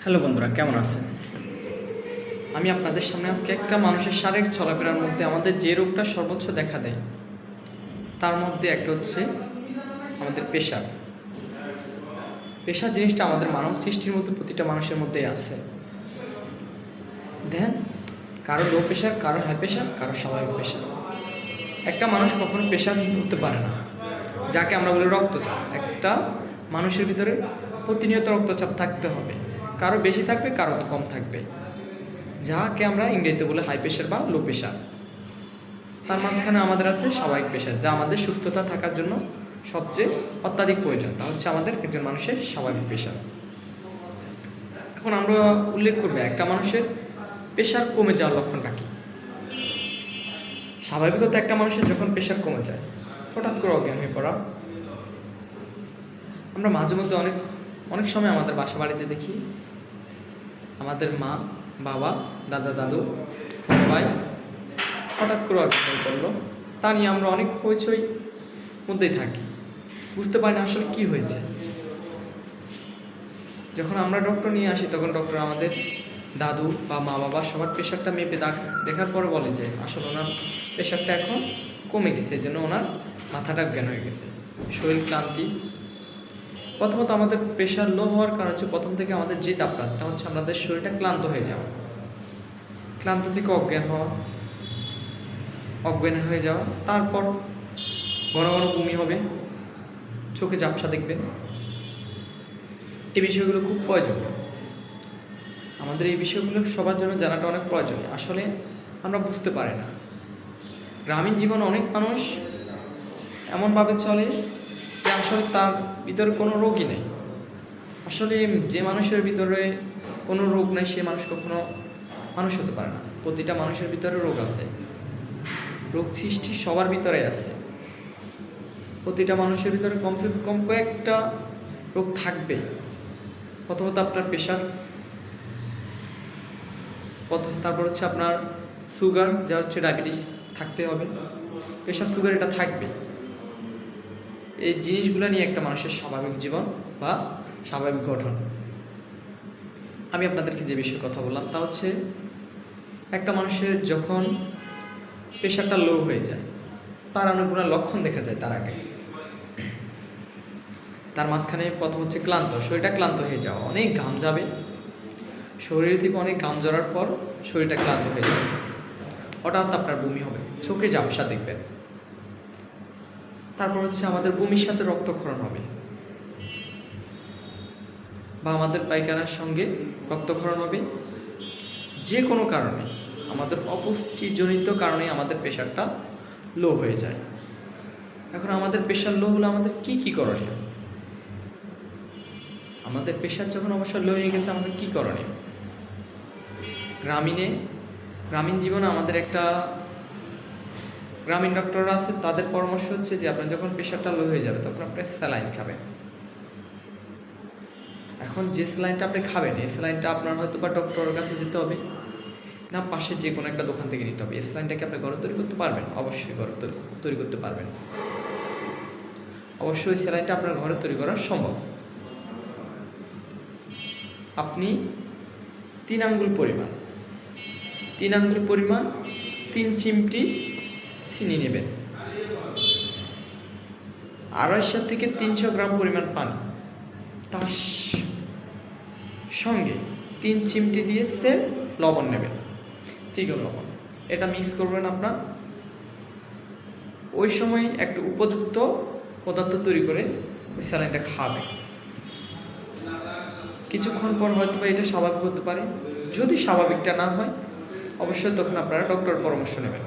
Hello বন্ধুরা, কেমন আছেন? আমি আপনাদের সামনে আজকে একটা মানুষের শারীরিক চলাফেরার মধ্যে আমাদের যে রোগটা সর্বোচ্চ দেখা দেয় তার মধ্যে একটা হচ্ছে আমাদের প্রেশার। প্রেশার জিনিসটা আমাদের মানব সৃষ্টির মধ্যে প্রতিটা মানুষের মধ্যেই আছে। দেন কারো লো প্রেশার, কারো হাই প্রেশার, কারো স্বাভাবিক প্রেশার। একটা মানুষ কখনো প্রেশারহীন হতে পারে না, যাকে আমরা বলি রক্তচাপ। একটা মানুষের ভিতরে প্রতিনিয়ত রক্তচাপ থাকতে হবে, কারো বেশি থাকবে, কারো কম থাকবে, যাকে আমরা ইংরেজিতে বলি হাই প্রেশার বা লো প্রেশার। তার মাঝখানে আমাদের আছে স্বাভাবিক প্রেশার, যা আমাদের সুস্থতা থাকার জন্য সবচেয়ে অত্যাধিক প্রয়োজন। তা হচ্ছে আমাদের একজন মানুষের স্বাভাবিক প্রেশার। এখন আমরা উল্লেখ করবো একটা মানুষের প্রেশার কমে যাওয়ার লক্ষণটা কী। স্বাভাবিকত একটা মানুষের যখন প্রেশার কমে যায়, হঠাৎ করে অজ্ঞান হয়ে পড়া। আমরা মাঝে মধ্যে অনেক সময় আমাদের বাসা বাড়িতে দেখি আমাদের মা, বাবা, দাদা, দাদু, ভাই হঠাৎ করে অজ্ঞান হয়ে পড়লো। তা নিয়ে আমরা অনেক হইচই মধ্যেই থাকি, বুঝতে পারি না আসলে কী হয়েছে। যখন আমরা ডক্টর নিয়ে আসি তখন ডক্টর আমাদের দাদু বা মা বাবা সবার প্রেশারটা মেপে দেখার পরে বলে যে আসলে ওনার প্রেশারটা এখন কমে গেছে, এই জন্য ওনার মাথাটা জ্ঞান হয়ে গেছে, শরীর ক্লান্তি। প্রথমত আমাদের প্রেশার লো হওয়ার কারণ হচ্ছে প্রথম থেকে আমাদের যে তাপমাত্রা হচ্ছে আমাদের শরীরটা ক্লান্ত হয়ে যাওয়া, ক্লান্ত থেকে অজ্ঞান হয়ে যাওয়া, তারপর ঘন ঘন বমি হবে, চোখে ঝাপসা দেখবেন। এই বিষয়গুলো খুব প্রয়োজনীয়। আমাদের এই বিষয়গুলো সবার জন্য জানাটা অনেক প্রয়োজনীয়। আসলে আমরা বুঝতে পারি না। গ্রামীণ জীবনে অনেক মানুষ এমনভাবে চলে যে আসলে তার ভিতরে কোনো রোগই নেই। আসলে যে মানুষের ভিতরে কোনো রোগ নেই সে মানুষ কখনো মানুষ হতে পারে না। প্রতিটা মানুষের ভিতরে রোগ আছে, রোগ সৃষ্টি সবার ভিতরে আছে। প্রতিটা মানুষের ভিতরে কমসে কম কয়েকটা রোগ থাকবে। প্রথমত আপনার প্রেশার, তারপর হচ্ছে আপনার সুগার, যা হচ্ছে ডায়াবেটিস থাকতে হবে। প্রেশার, সুগার এটা থাকবে। এই জিনিসগুলো নিয়ে একটা মানুষের স্বাভাবিক জীবন বা স্বাভাবিক গঠন। আমি আপনাদেরকে যে বিষয়ে কথা বললাম তা হচ্ছে একটা মানুষের যখন প্রেশারটা লো হয়ে যায় তার অনেকগুলো লক্ষণ দেখা যায়। তার আগে তার মাঝখানে প্রথম হচ্ছে ক্লান্ত, শরীরটা ক্লান্ত হয়ে যাওয়া, অনেক ঘাম যাবে শরীর থেকে, অনেক ঘাম ঝরার পর শরীরটা ক্লান্ত হয়ে যাবে। হঠাৎ আপনার বমি হবে, চোখে ঝাপসা দেখবেন। তারপর হচ্ছে আমাদের বমির সাথে রক্তক্ষরণ হবে, বা আমাদের পায়খানার সঙ্গে রক্তক্ষরণ হবে। যে কোনো কারণে, আমাদের অপুষ্টিজনিত কারণে আমাদের প্রেশারটা লো হয়ে যায়। এখন আমাদের প্রেশার লো হলে আমাদের কি করণীয়? আমাদের প্রেশার যখন অবশ্যই লো হয়ে গেছে আমাদের কি করণীয়? গ্রামীণ জীবনে আমাদের একটা গ্রামীণ ডক্টররা আছে, তাদের পরামর্শ হচ্ছে যে আপনার যখন প্রেশারটা লো হয়ে যাবে তখন আপনি স্যালাইন খাবেন। এখন যে স্যালাইনটা আপনি খাবেন, এই স্যালাইনটা আপনার হয়তো বা ডক্টরের কাছে যেতে হবে, না পাশের যে কোনো একটা দোকান থেকে নিতে হবে। এই স্যালাইনটাকে আপনি ঘরে তৈরি করতে পারবেন? অবশ্যই ঘরে তৈরি করতে পারবেন। অবশ্যই স্যালাইনটা আপনার ঘরে তৈরি করা সম্ভব। আপনি 3 আঙ্গুল পরিমাণ 3 চিমটি চিনি নেবেন, 250 থেকে 300 গ্রাম পরিমাণ পানি, তার সঙ্গে 3 চিমটি দিয়ে সেম লবণ নেবেন, চিকন লবণ। এটা মিক্স করবেন আপনার। ওই সময় একটা উপযুক্ত পদার্থ তৈরি করে ওই স্যালাইনটা খাবেন। কিছুক্ষণ পর হয়তো এটা স্বাভাবিক হতে পারে। যদি স্বাভাবিকটা না হয় অবশ্যই তখন আপনারা ডক্টরের পরামর্শ নেবেন।